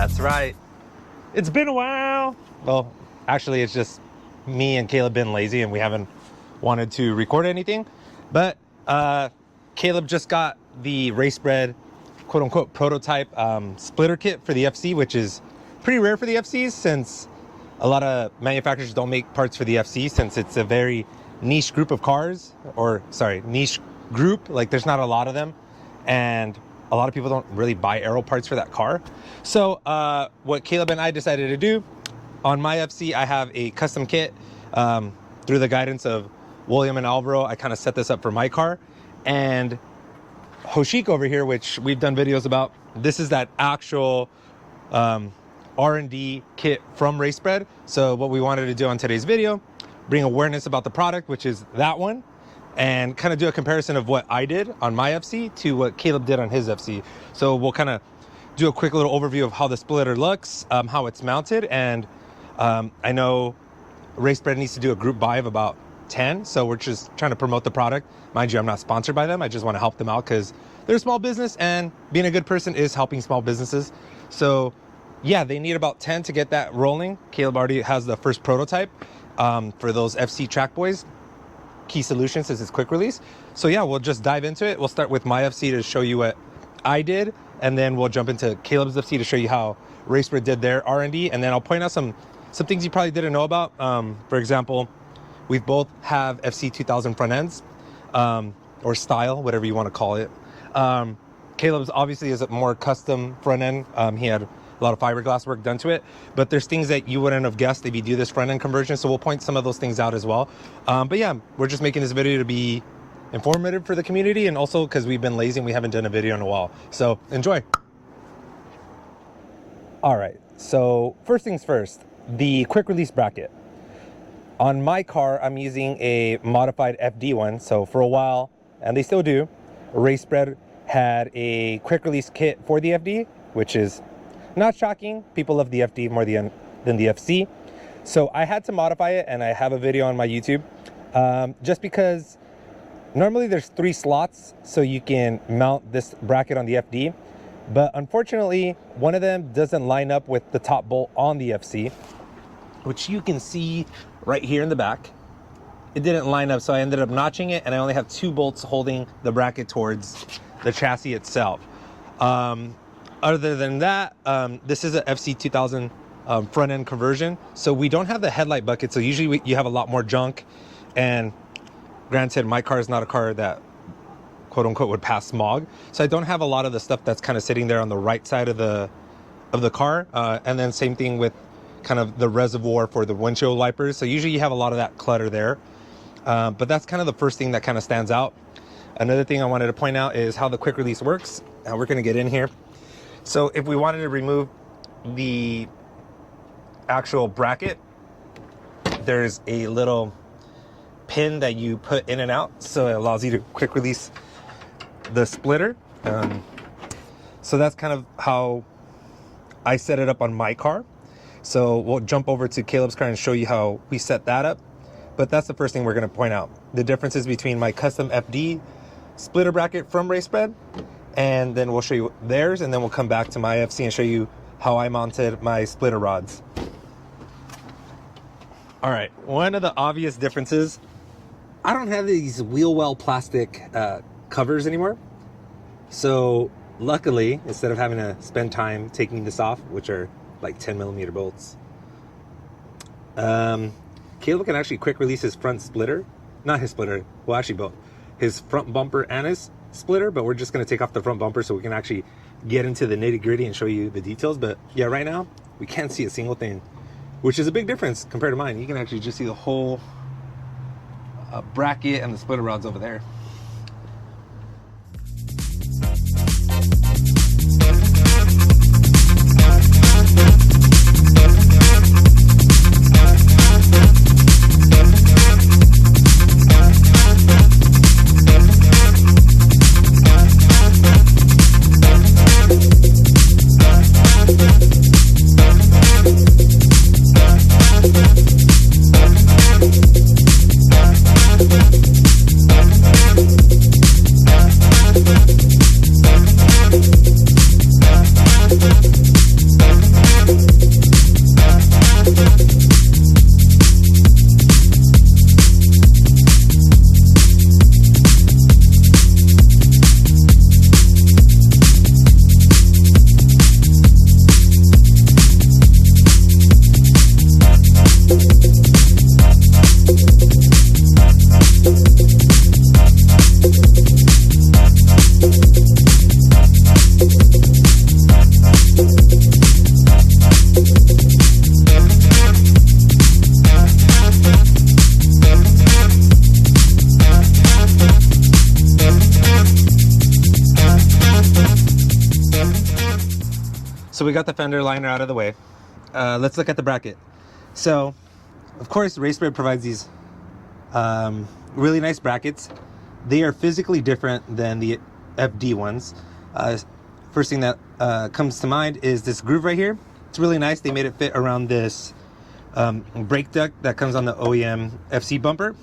That's right. It's been a while. Well, actually, it's just me and Caleb been lazy and we haven't wanted to record anything. But Caleb just got the Racebred quote-unquote prototype splitter kit for the FC, which is pretty rare for the FCs since a lot of manufacturers don't make parts for the FC since it's a very niche group of cars, or sorry, niche group. Like there's not a lot of them, and a lot of people don't really buy Aero parts for that car. So what Caleb and I decided to do on my FC, I have a custom kit through the guidance of William and Alvaro. I kind of set this up for my car, and Hoshik over here, which we've done videos about, this is that actual R&D kit from Racebred. So what we wanted to do on today's video, bring awareness about the product, which is that one, and kind of do a comparison of what I did on my FC to what Caleb did on his FC. So we'll kind of do a quick little overview of how the splitter looks, how it's mounted, and I know Racebred needs to do a group buy of about 10, so we're just trying to promote the product. Mind you, I'm not sponsored by them. I just want to help them out because they're a small business, and being a good person is helping small businesses. So yeah, they need about 10 to get that rolling. Caleb already has the first prototype for those FC track boys. Key Solutions is his quick release. So yeah, we'll just dive into it. We'll start with my FC to show you what I did, and then we'll jump into Caleb's FC to show you how Racebred did their R&D, and then I'll point out some things you probably didn't know about. For example, we both have FC 2000 front ends, or style, whatever you want to call it. Caleb's obviously is a more custom front end. He had a lot of fiberglass work done to it, but there's things that you wouldn't have guessed if you do this front end conversion. So we'll point some of those things out as well. But yeah, we're just making this video to be informative for the community, and also because we've been lazy and we haven't done a video in a while. So enjoy. All right, so first things first, the quick release bracket. On my car, I'm using a modified FD one. So for a while, and they still do, Racebred had a quick release kit for the FD, which is not shocking. People love the FD more than the FC. So I had to modify it, and I have a video on my YouTube. Just because normally there's 3 slots so you can mount this bracket on the FD. But unfortunately, one of them doesn't line up with the top bolt on the FC, which you can see right here in the back. It didn't line up, so I ended up notching it, and I only have 2 bolts holding the bracket towards the chassis itself. Other than that, this is a FC 2000 front end conversion, so we don't have the headlight bucket. So usually you have a lot more junk, and granted, my car is not a car that quote unquote would pass smog, so I don't have a lot of the stuff that's kind of sitting there on the right side of the car. And then same thing with kind of the reservoir for the windshield wipers. So usually you have a lot of that clutter there, but that's kind of the first thing that kind of stands out. Another thing I wanted to point out is how the quick release works. Now we're going to get in here. So if we wanted to remove the actual bracket, there's a little pin that you put in and out, so it allows you to quick release the splitter. So that's kind of how I set it up on my car. So we'll jump over to Caleb's car and show you how we set that up. But that's the first thing we're going to point out. The differences between my custom FD splitter bracket from Racebred, and then we'll show you theirs, and then we'll come back to my FC and show you how I mounted my splitter rods. All right, one of the obvious differences, I don't have these wheel well plastic covers anymore. So luckily, instead of having to spend time taking this off, which are like 10mm bolts, Caleb can actually quick release his front splitter. Not his splitter, well actually both. His front bumper and his splitter, but we're just going to take off the front bumper so we can actually get into the nitty gritty and show you the details. But yeah, right now we can't see a single thing, which is a big difference compared to mine. You can actually just see the whole bracket and the splitter rods over there. So we got the fender liner out of the way. Let's look at the bracket. So, of course, Racebred provides these really nice brackets. They are physically different than the FD ones. First thing that comes to mind is this groove right here. It's really nice. They made it fit around this brake duct that comes on the OEM FC bumper.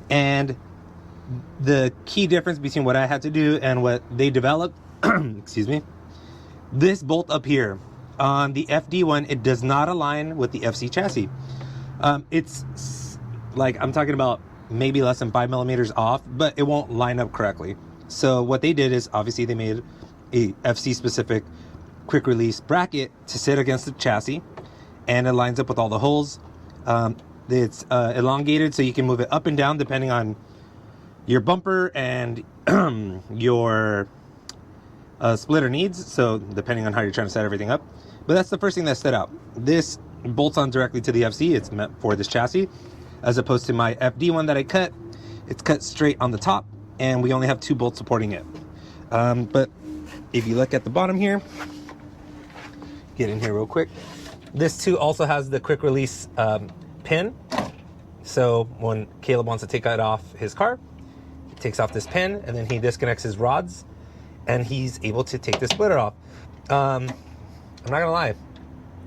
And the key difference between what I had to do and what they developed, excuse me, this bolt up here on the FD one, it does not align with the FC chassis. It's like, I'm talking about maybe less than 5 millimeters off, but it won't line up correctly. So what they did is, obviously they made a FC specific quick release bracket to sit against the chassis, and it lines up with all the holes. It's elongated so you can move it up and down depending on your bumper and your splitter needs, so depending on how you're trying to set everything up. But that's the first thing that stood out. This bolts on directly to the FC. It's meant for this chassis, as opposed to my FD one that I cut. It's cut straight on the top, and we only have 2 bolts supporting it. But if you look at the bottom here, get in here real quick, this too also has the quick release pin. So when Caleb wants to take it off his car, he takes off this pin, and then he disconnects his rods, and he's able to take the splitter off. I'm not gonna lie,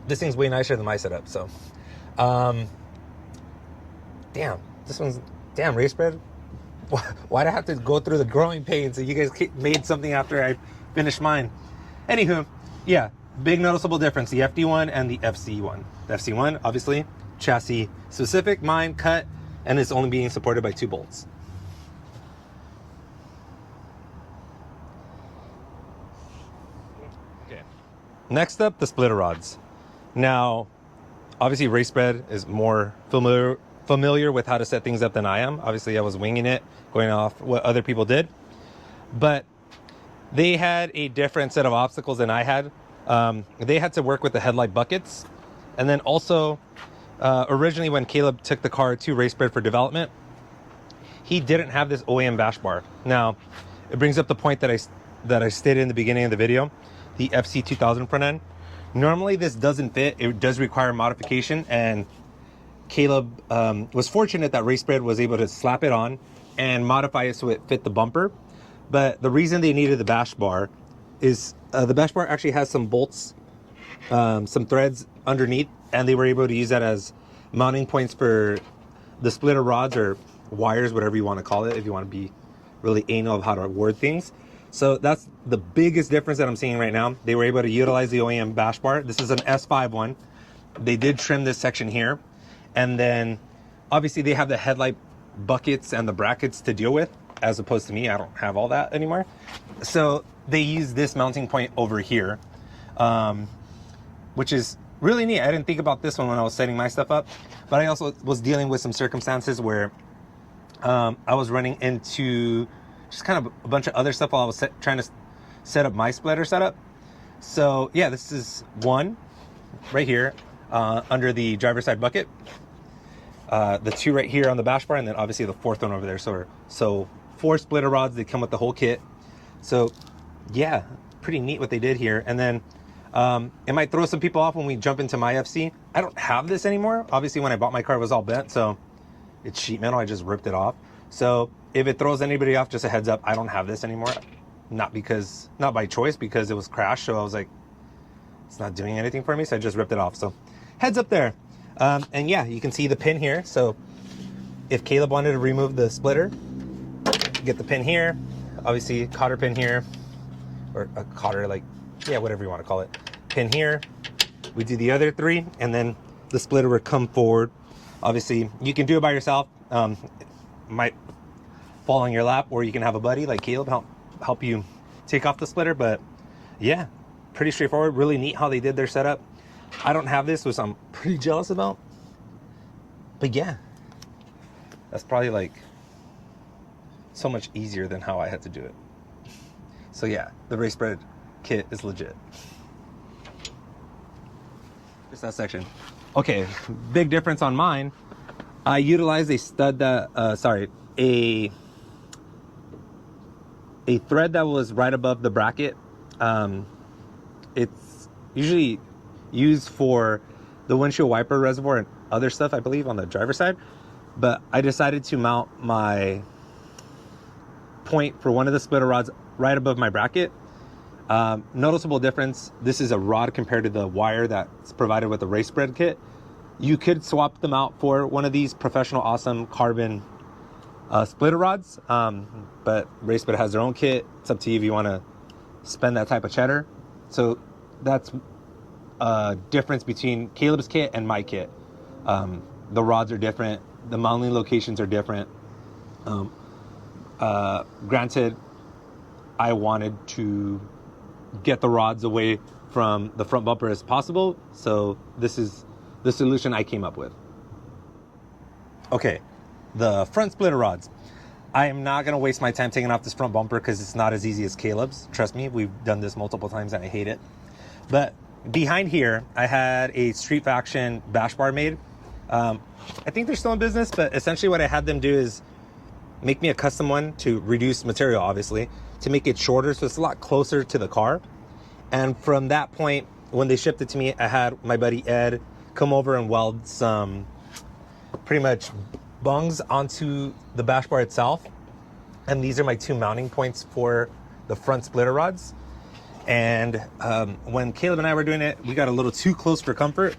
this thing's way nicer than my setup. So damn, Racebred, why'd I have to go through the growing pains so you guys made something after I finished mine? Anywho, yeah, big noticeable difference, the FD one and the FC one. The FC one, obviously chassis specific, mine cut, and it's only being supported by 2 bolts. Okay, next up, the splitter rods. Now, obviously Racebred is more familiar with how to set things up than I am. Obviously I was winging it, going off what other people did, but they had a different set of obstacles than I had. They had to work with the headlight buckets, and then also originally when Caleb took the car to Racebred for development, he didn't have this OEM bash bar. Now it brings up the point that I stated in the beginning of the video, the FC 2000 front end. Normally this doesn't fit. It does require modification, and Caleb was fortunate that Racebred was able to slap it on and modify it so it fit the bumper. But the reason they needed the bash bar is the bash bar actually has some bolts, some threads underneath, and they were able to use that as mounting points for the splitter rods or wires, whatever you want to call it, if you want to be really anal of how to word things. So that's the biggest difference that I'm seeing right now. They were able to utilize the OEM bash bar. This is an S5 one. They did trim this section here, and then obviously they have the headlight buckets and the brackets to deal with, as opposed to me. I don't have all that anymore. So they use this mounting point over here, which is really neat. I didn't think about this one when I was setting my stuff up, but I also was dealing with some circumstances where I was running into just kind of a bunch of other stuff while I was trying to set up my splitter setup. So yeah, this is one right here under the driver's side bucket, the 2 right here on the bash bar, and then obviously the 4th one over there. So 4 splitter rods. They come with the whole kit. So yeah, pretty neat what they did here. And then it might throw some people off when we jump into my FC. I don't have this anymore. Obviously when I bought my car it was all bent, so it's sheet metal. I just ripped it off. So if it throws anybody off, just a heads up, I don't have this anymore. Not by choice, because it was crashed. So I was like, it's not doing anything for me, so I just ripped it off. So heads up there. And yeah, you can see the pin here. So if Caleb wanted to remove the splitter, get the pin here, obviously cotter pin here, or a cotter, like, yeah, whatever you want to call it, pin here. We do the other 3, and then the splitter would come forward. Obviously you can do it by yourself. Might fall on your lap, or you can have a buddy like Caleb help you take off the splitter. But yeah, pretty straightforward. Really neat how they did their setup. I don't have this, which I'm pretty jealous about, but yeah, that's probably like so much easier than how I had to do it. So yeah, the Racebred kit is legit. Just that section. Okay, big difference on mine. I utilized a stud that, a thread that was right above the bracket. It's usually used for the windshield wiper reservoir and other stuff, I believe, on the driver's side. But I decided to mount my point for one of the splitter rods right above my bracket. Noticeable difference, this is a rod compared to the wire that's provided with the Racebred kit. You could swap them out for one of these professional awesome carbon splitter rods, but Racebred has their own kit. It's up to you if you want to spend that type of cheddar. So that's a difference between Caleb's kit and my kit. The rods are different, the mounting locations are different. Granted, I wanted to get the rods away from the front bumper as possible, so this is the solution I came up with. Okay, the front splitter rods. I am not going to waste my time taking off this front bumper because it's not as easy as Caleb's. Trust me, we've done this multiple times and I hate it. But behind here, I had a Street Faction bash bar made. I think they're still in business, but essentially what I had them do is make me a custom one to reduce material, obviously, to make it shorter so it's a lot closer to the car. And from that point, when they shipped it to me, I had my buddy Ed come over and weld some pretty much bungs onto the bash bar itself. And these are my two mounting points for the front splitter rods. And when Caleb and I were doing it, we got a little too close for comfort.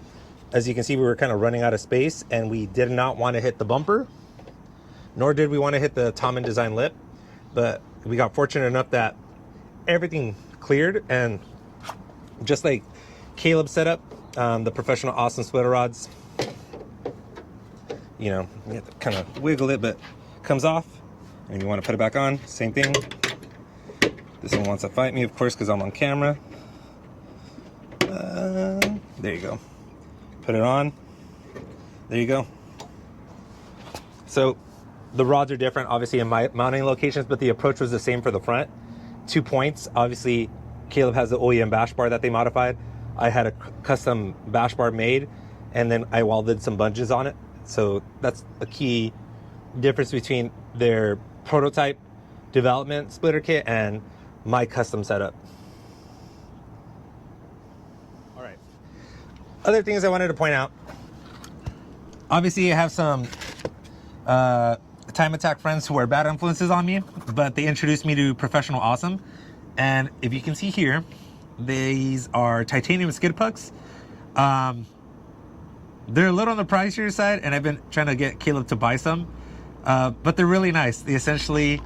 As you can see, we were kind of running out of space and we did not want to hit the bumper, nor did we want to hit the Tom Design lip. But we got fortunate enough that everything cleared, and just like Caleb set up, the professional awesome splitter rods, you know, you have to kind of wiggle it, but it comes off, and you want to put it back on, same thing. This one wants to fight me, of course, because I'm on camera. There you go. Put it on. There you go. So the rods are different, obviously, in my mounting locations, but the approach was the same for the front. 2 points. Obviously, Caleb has the OEM bash bar that they modified. I had a custom bash bar made, and then I welded some bungees on it. So that's a key difference between their prototype development splitter kit and my custom setup. All right. Other things I wanted to point out. Obviously, I have some Time Attack friends who are bad influences on me, but they introduced me to Professional Awesome. And if you can see here, these are titanium skid pucks. They're a little on the pricier side, and I've been trying to get Caleb to buy some, but they're really nice. They essentially,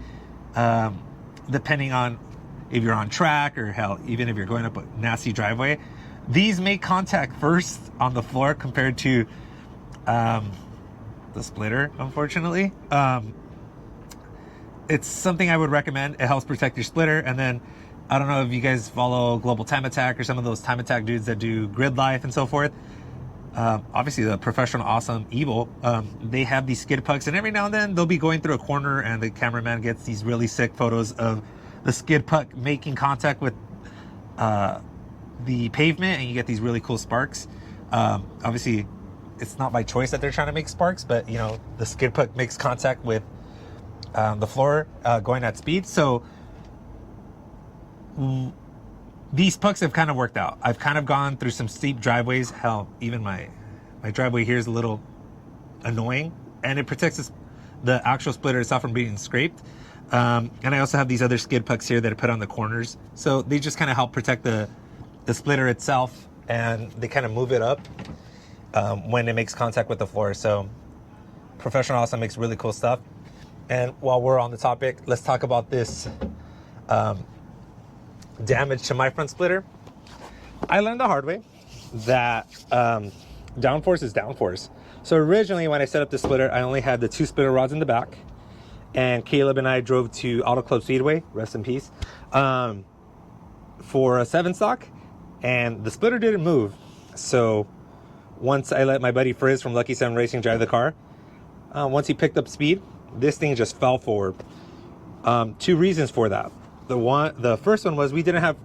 depending on if you're on track or hell, even if you're going up a nasty driveway, these make contact first on the floor compared to the splitter, unfortunately. It's something I would recommend. It helps protect your splitter. And then I don't know if you guys follow Global Time Attack or some of those Time Attack dudes that do grid life and so forth. Obviously the Professional Awesome Evil, they have these skid pucks, and every now and then they'll be going through a corner and the cameraman gets these really sick photos of the skid puck making contact with the pavement, and you get these really cool sparks. Obviously it's not by choice that they're trying to make sparks, but you know, the skid puck makes contact with the floor going at speed. So these pucks have kind of worked out. I've kind of gone through some steep driveways. Hell, even my driveway here is a little annoying, and it protects the actual splitter itself from being scraped. And I also have these other skid pucks here that are put on the corners. So they just kind of help protect the splitter itself, and they kind of move it up when it makes contact with the floor. So Professional Awesome makes really cool stuff. And while we're on the topic, let's talk about this damage to my front splitter. I learned the hard way that downforce is downforce. So originally when I set up the splitter, I only had the 2 splitter rods in the back, and Caleb and I drove to Auto Club Speedway, rest in peace, for a 7 stock, and the splitter didn't move. So once I let my buddy Frizz from Lucky 7 Racing drive the car, once he picked up speed, this thing just fell forward. 2 reasons for that. The first one was we didn't have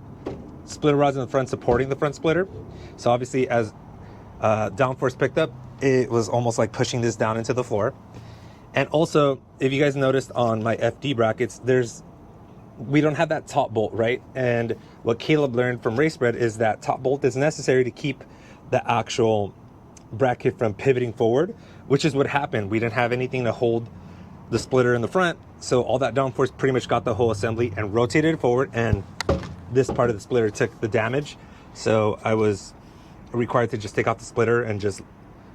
splitter rods in the front supporting the front splitter. So obviously as downforce picked up, it was almost like pushing this down into the floor. And also, if you guys noticed on my FD brackets, there's we don't have that top bolt, right? And what Caleb learned from Racebred is that top bolt is necessary to keep the actual bracket from pivoting forward, which is what happened. We didn't have anything to hold the splitter in the front, so all that downforce pretty much got the whole assembly and rotated it forward, and this part of the splitter took the damage. So I was required to just take out the splitter and just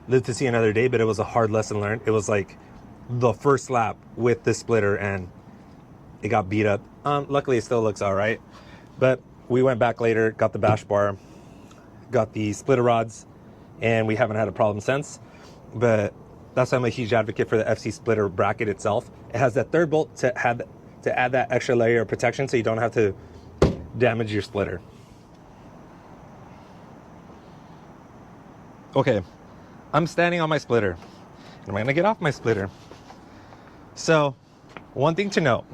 live to see another day. But it was a hard lesson learned. It was like the first lap with the splitter and it got beat up. Luckily it still looks all right, but we went back later, got the bash bar, got the splitter rods, and we haven't had a problem since. But that's why I'm a huge advocate for the FC Splitter bracket itself. It has that third bolt to add that extra layer of protection so you don't have to damage your splitter. Okay, I'm standing on my splitter. I'm gonna get off my splitter. So, one thing to note,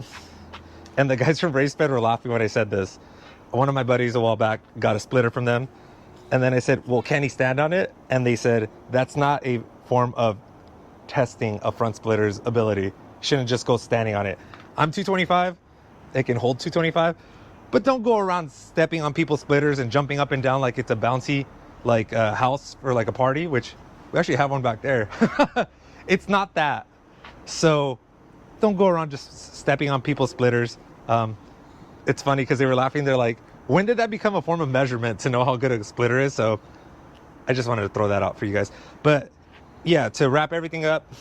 and the guys from Racebred were laughing when I said this. One of my buddies a while back got a splitter from them, and then I said, well, can he stand on it? And they said, that's not a form of testing a front splitter's ability. Shouldn't just go standing on it. I'm 225, it can hold 225, but don't go around stepping on people's splitters and jumping up and down like it's a bouncy like a house or like a party, which we actually have one back there. It's not that. So don't go around just stepping on people's splitters. It's funny because they were laughing. They're like, when did that become a form of measurement to know how good a splitter is? So I just wanted to throw that out for you guys. But yeah, to wrap everything up,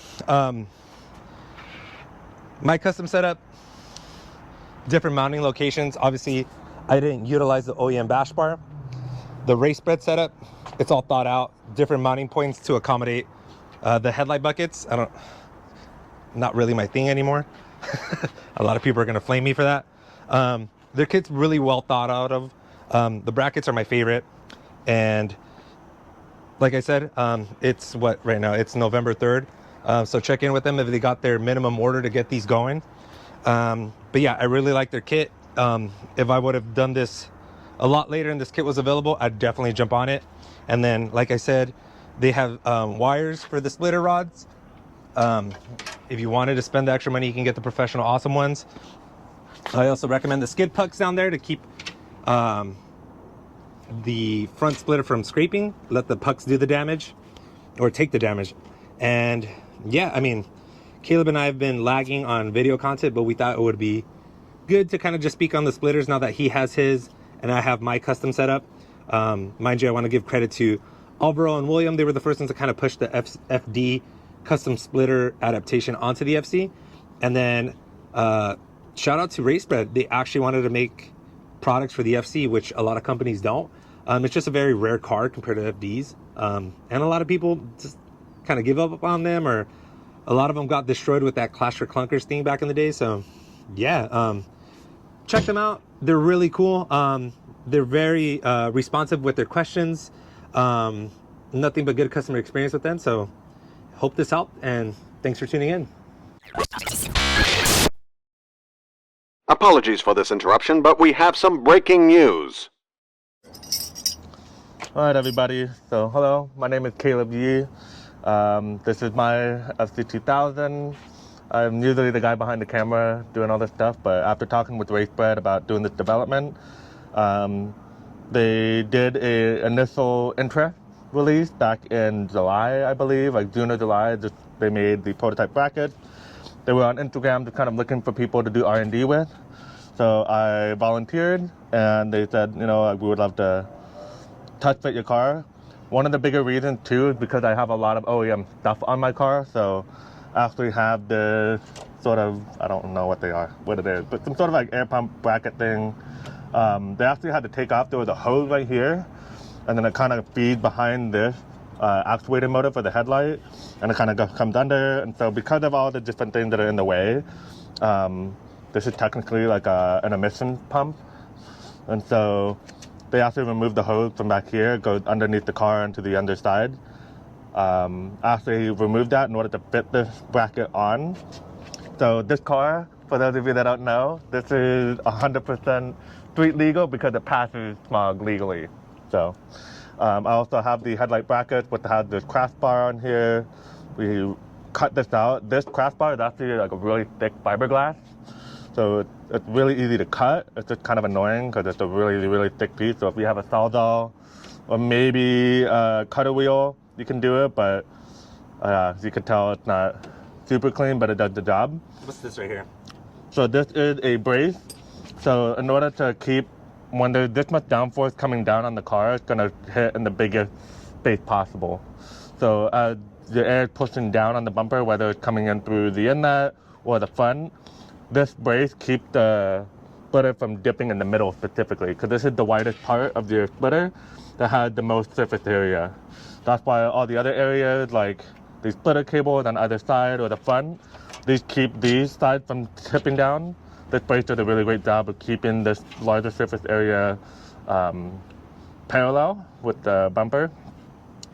my custom setup, different mounting locations. Obviously, I didn't utilize the OEM bash bar. The Racebred setup, it's all thought out, different mounting points to accommodate the headlight buckets. Not really my thing anymore. A lot of people are gonna flame me for that. Their kit's really well thought out of. The brackets are my favorite, and like I said, it's what right now, it's November 3rd. So check in with them if they got their minimum order to get these going. But yeah, I really like their kit. If I would have done this a lot later and this kit was available, I'd definitely jump on it. And then, like I said, they have wires for the splitter rods. If you wanted to spend the extra money, you can get the professional awesome ones. I also recommend the skid pucks down there to keep the front splitter from scraping. Let the pucks do the damage or take the damage. And yeah, I mean, Caleb and I have been lagging on video content, but we thought it would be good to kind of just speak on the splitters now that he has his and I have my custom setup. Mind you, I want to give credit to Alvaro and William. They were the first ones to kind of push the FD custom splitter adaptation onto the FC. And then shout out to Racebred. They actually wanted to make products for the FC, which a lot of companies don't. It's just a very rare car compared to FDs. And a lot of people just kind of give up on them, or a lot of them got destroyed with that Clash for Clunkers thing back in the day. So yeah, check them out. They're really cool. They're very responsive with their questions. Nothing but good customer experience with them. So hope this helped, and thanks for tuning in. Apologies for this interruption, but we have some breaking news. All right, everybody. So, hello. My name is Caleb Yee. This is my FC2000. I'm usually the guy behind the camera doing all this stuff, but after talking with Racebred about doing this development, they did an initial interest release back in July, I believe, like June or July. They made the prototype bracket. They were on Instagram just kind of looking for people to do R&D with. So I volunteered, and they said, you know, we would love to touch fit your car. One of the bigger reasons, too, is because I have a lot of OEM stuff on my car. So I actually have this sort of, I don't know what it is, but some sort of like air pump bracket thing. They actually had to take off. There was a hose right here, and then it kind of feeds behind this actuator motor for the headlight, and it kind of comes under. And so because of all the different things that are in the way, this is technically like an emission pump. And so they actually removed the hose from back here, goes underneath the car into the underside. After he removed that in order to fit this bracket on. So this car, for those of you that don't know, this is 100% street legal because it passes smog legally. So I also have the headlight bracket, which has this crossbar on here. We cut this out. This crossbar is actually like a really thick fiberglass. So it's really easy to cut. It's just kind of annoying because it's a really, really thick piece. So if you have a Sawzall or maybe a cutter wheel, you can do it. But as you can tell, it's not super clean, but it does the job. What's this right here? So this is a brace. So in order to keep, when there's this much downforce coming down on the car, it's gonna hit in the biggest space possible. So as the air is pushing down on the bumper, whether it's coming in through the inlet or the front, this brace keeps the splitter from dipping in the middle specifically, because this is the widest part of your splitter that has the most surface area. That's why all the other areas, like the splitter cables on either side or the front, these keep these sides from tipping down. This brace does a really great job of keeping this larger surface area parallel with the bumper.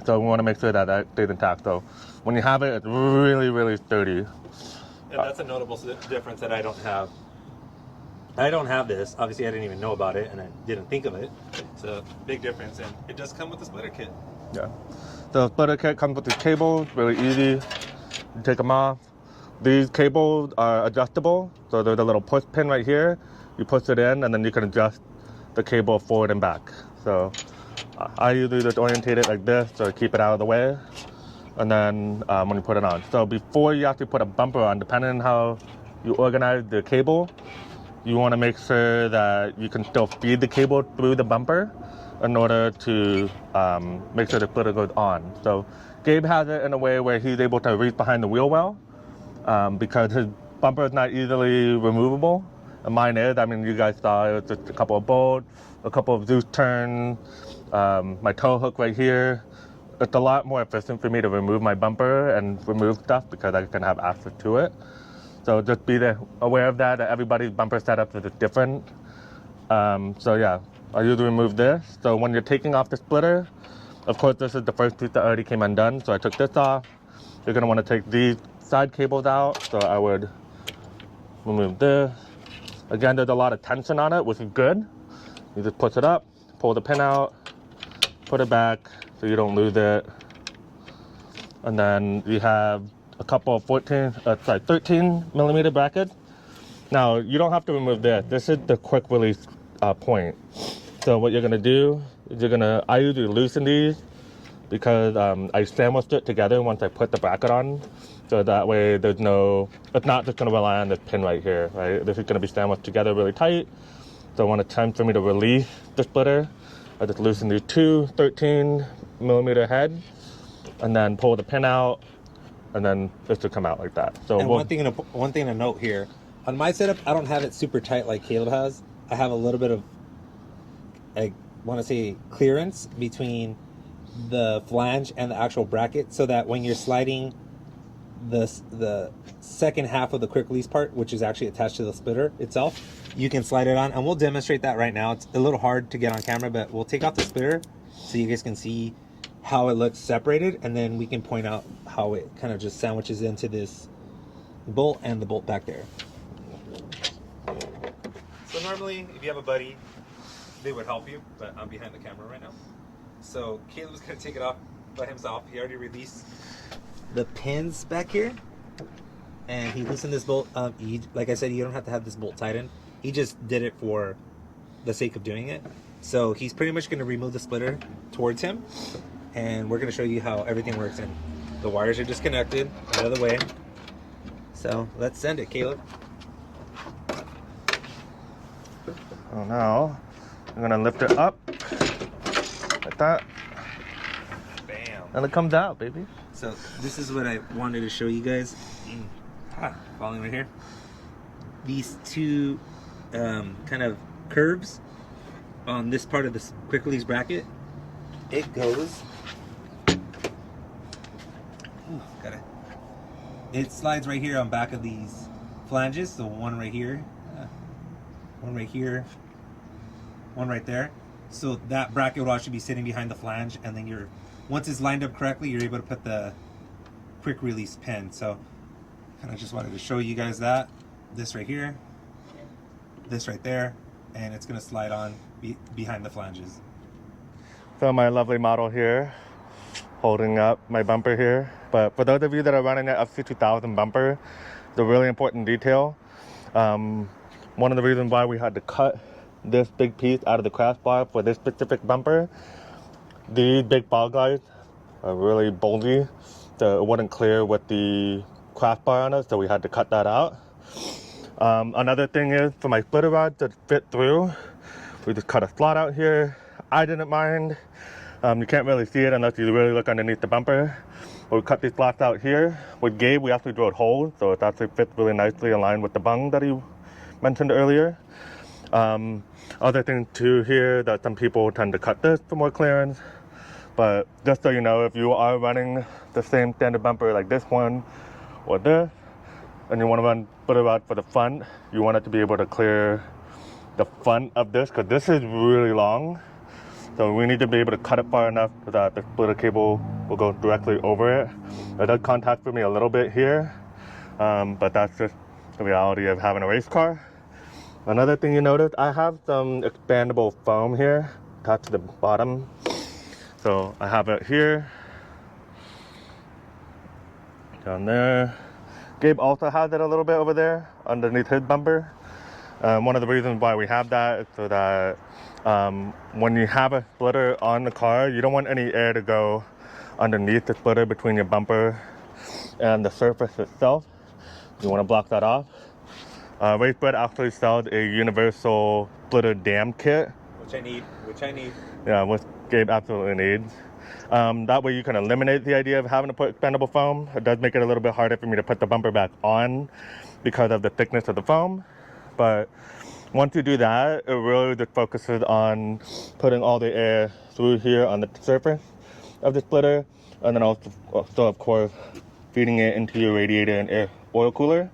So we want to make sure that that stays intact. So when you have it, it's really, really sturdy. Yeah, that's a notable difference that I don't have. I don't have this. Obviously, I didn't even know about it, and I didn't think of it. It's a big difference, and it does come with the splitter kit. Yeah. The splitter kit comes with these cables, really easy. You take them off. These cables are adjustable, so there's a little push pin right here. You push it in, and then you can adjust the cable forward and back. So I usually just orientate it like this to keep it out of the way, and then when you put it on. So before you actually put a bumper on, depending on how you organize the cable, you want to make sure that you can still feed the cable through the bumper in order to make sure the splitter goes on. So Gabe has it in a way where he's able to reach behind the wheel well, because his bumper is not easily removable, and mine is. I mean, you guys saw it was just a couple of bolts, a couple of Zeus turns, my tow hook right here. It's a lot more efficient for me to remove my bumper and remove stuff because I can have access to it. So just be aware of that everybody's bumper setup is different. So yeah, I usually remove this. So when you're taking off the splitter, of course this is the first piece that already came undone, so I took this off. You're gonna wanna take these side cables out, so I would remove this. Again, there's a lot of tension on it, which is good. You just push it up, pull the pin out, put it back so you don't lose it. And then you have a couple of 13 millimeter brackets. Now, you don't have to remove this. This is the quick release point. So what you're gonna do is I usually loosen these because I sandwiched it together once I put the bracket on. So that way it's not just gonna rely on this pin right here, right? This is gonna be sandwiched together really tight. So when it's time for me to release the splitter, I just loosen these two 13 millimeter heads and then pull the pin out, and then this will come out like that. So and one thing to note here, on my setup, I don't have it super tight like Caleb has. I have a little bit of, I want to say, clearance between the flange and the actual bracket, so that when you're sliding the second half of the quick release part, which is actually attached to the splitter itself, you can slide it on, and we'll demonstrate that right now. It's a little hard to get on camera, but we'll take off the splitter so you guys can see how it looks separated, and then we can point out how it kind of just sandwiches into this bolt and the bolt back there. So normally, if you have a buddy, they would help you, but I'm behind the camera right now. So Caleb's gonna take it off by himself. He already released the pins back here, and he loosened this bolt. Like I said, you don't have to have this bolt tightened. He just did it for the sake of doing it. So he's pretty much gonna remove the splitter towards him, and we're gonna show you how everything works. And the wires are disconnected out of the way. So let's send it, Caleb. So now I'm gonna lift it up like that. Bam. And it comes out, baby. So this is what I wanted to show you guys. Following right here. These two kind of curves on this part of this quick release bracket. It goes. It slides right here on back of these flanges. So one right here, one right here, one right there. So that bracket will actually be sitting behind the flange, and then once it's lined up correctly, you're able to put the quick release pin. So kind of just wanted to show you guys that. This right here, this right there, and it's gonna slide on behind the flanges. So my lovely model here, holding up my bumper here. But for those of you that are running that FC 2000 bumper, the really important detail, one of the reasons why we had to cut this big piece out of the crossbar for this specific bumper. These big fog lights are really bulgy, so it wouldn't clear with the crossbar on it, so we had to cut that out. Another thing is, for my splitter rod to fit through, we just cut a slot out here. I didn't mind. You can't really see it unless you really look underneath the bumper. But we cut these slots out here. With Gabe, we actually drilled holes, so it actually fits really nicely aligned with the bung that he mentioned earlier. Other thing too here, that some people tend to cut this for more clearance. But just so you know, if you are running the same standard bumper like this one or this, and you want to run splitter rod for the front, you want it to be able to clear the front of this, because this is really long. So we need to be able to cut it far enough so that the splitter cable will go directly over it. It does contact for me a little bit here, but that's just the reality of having a race car. Another thing you notice, I have some expandable foam here attached to the bottom. So I have it here, down there. Gabe also has it a little bit over there underneath his bumper. One of the reasons why we have that is so that when you have a splitter on the car, you don't want any air to go underneath the splitter between your bumper and the surface itself. You want to block that off. Racebred actually sells a universal splitter dam kit. Which I need. Yeah, which Gabe absolutely needs. That way you can eliminate the idea of having to put expandable foam. It does make it a little bit harder for me to put the bumper back on because of the thickness of the foam. But once you do that, it really just focuses on putting all the air through here on the surface of the splitter, and then also of course, feeding it into your radiator and air oil cooler.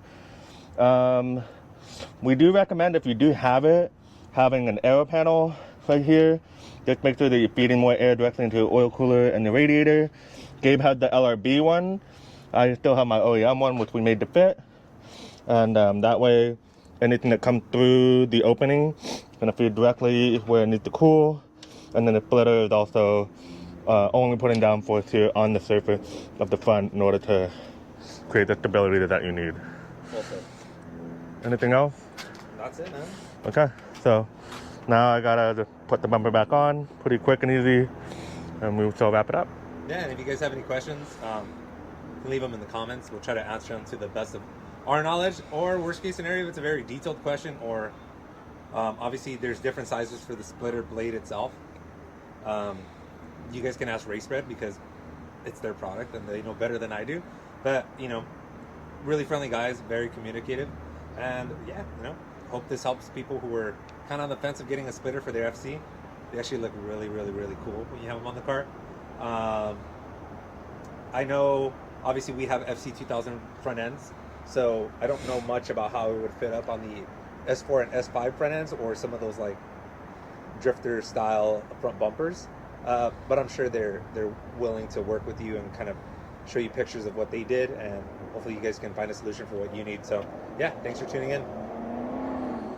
We do recommend, if you do have it, having an Aero panel right here. Just make sure that you're feeding more air directly into the oil cooler and the radiator. Gabe had the LRB one. I still have my OEM one, which we made to fit. And that way, anything that comes through the opening is going to feed directly where it needs to cool. And then the splitter is also only putting down force here on the surface of the front in order to create the stability that you need. Perfect. Anything else? That's it, man. Okay, so now I gotta just put the bumper back on, pretty quick and easy, and we will wrap it up. Yeah, and if you guys have any questions, leave them in the comments. We'll try to answer them to the best of our knowledge, or worst case scenario, if it's a very detailed question, or obviously there's different sizes for the splitter blade itself. You guys can ask Racebred because it's their product and they know better than I do. But, you know, really friendly guys, very communicative. And yeah, you know, hope this helps people who were kind of on the fence of getting a splitter for their FC. They actually look really, really, really cool when you have them on the car. I know, obviously, we have FC 2000 front ends, so I don't know much about how it would fit up on the S4 and S5 front ends or some of those like drifter style front bumpers. But I'm sure they're willing to work with you and kind of show you pictures of what they did, and hopefully you guys can find a solution for what you need. So yeah, thanks for tuning in.